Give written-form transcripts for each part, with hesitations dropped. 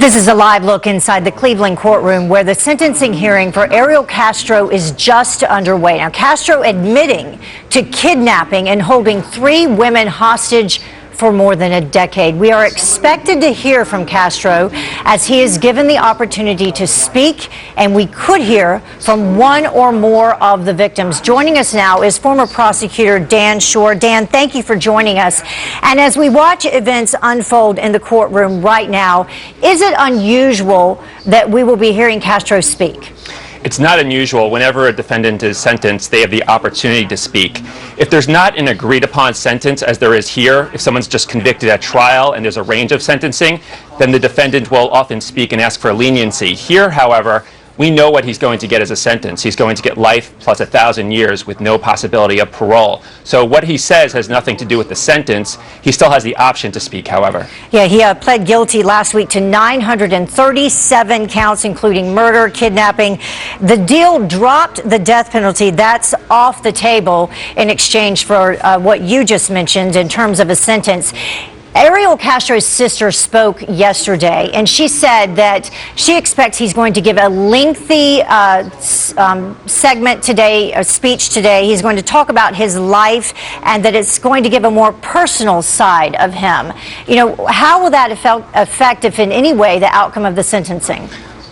This is a live look inside the Cleveland courtroom where the sentencing hearing for Ariel Castro is just underway. Now, Castro admitting to kidnapping and holding 3 women hostage for more than a decade. We are expected to hear from Castro as he is given the opportunity to speak, and we could hear from one or more of the victims. Joining us now is former prosecutor Dan Schorr. Dan, thank you for joining us. And as we watch events unfold in the courtroom right now, is it unusual that we will be hearing Castro speak? It's not unusual. Whenever a defendant is sentenced, they have the opportunity to speak. If there's not an agreed upon sentence, as there is here, if someone's just convicted at trial and there's a range of sentencing, then the defendant will often speak and ask for leniency. Here, however, we know what he's going to get as a sentence. He's going to get life plus 1,000 years with no possibility of parole. So what he says has nothing to do with the sentence. He still has the option to speak, however. Yeah, he pled guilty last week to 937 counts, including murder, kidnapping. The deal dropped the death penalty. That's off the table in exchange for what you just mentioned in terms of a sentence. Ariel Castro's sister spoke yesterday, and she said that she expects he's going to give a lengthy segment today, a speech today. He's going to talk about his life and that it's going to give a more personal side of him. You know, how will that affect, if in any way, the outcome of the sentencing?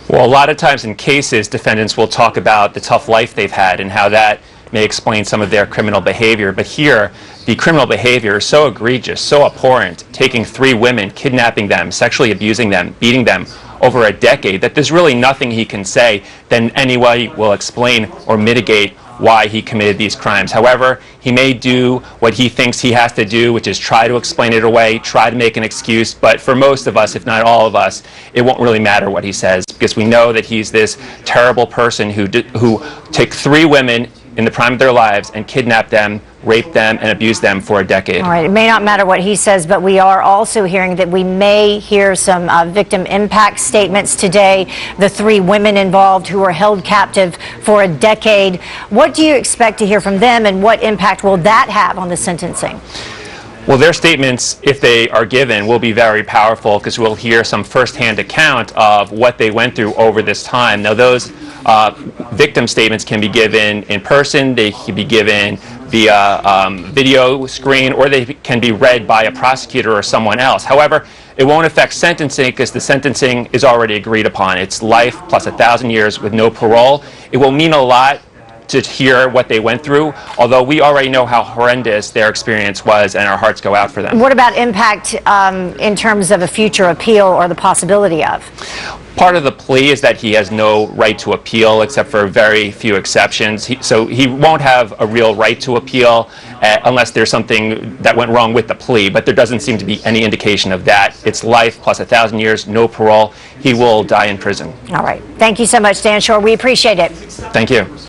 Well, a lot of times in cases, defendants will talk about the tough life they've had and how that may explain some of their criminal behavior. But here, the criminal behavior is so egregious, so abhorrent, taking 3 women, kidnapping them, sexually abusing them, beating them over a decade, that there's really nothing he can say that in any way will explain or mitigate why he committed these crimes. However, he may do what he thinks he has to do, which is try to explain it away, try to make an excuse. But for most of us, if not all of us, it won't really matter what he says, because we know that he's this terrible person who took 3 women in the prime of their lives and kidnapped them, raped them, and abused them for a decade. All right, it may not matter what he says, but we are also hearing that we may hear some victim impact statements today. The 3 women involved who were held captive for a decade. What do you expect to hear from them, and what impact will that have on the sentencing? Well, their statements, if they are given, will be very powerful, because we'll hear some firsthand account of what they went through over this time. Now, those victim statements can be given in person, they can be given via video screen, or they can be read by a prosecutor or someone else. However, it won't affect sentencing, because the sentencing is already agreed upon. It's life plus 1,000 years with no parole. It will mean a lot to hear what they went through, although we already know how horrendous their experience was, and our hearts go out for them. What about impact in terms of a future appeal or the possibility of? Part of the plea is that he has no right to appeal, except for very few exceptions. So he won't have a real right to appeal unless there's something that went wrong with the plea, but there doesn't seem to be any indication of that. It's life plus 1,000 years, no parole. He will die in prison. All right. Thank you so much, Dan Schorr. We appreciate it. Thank you.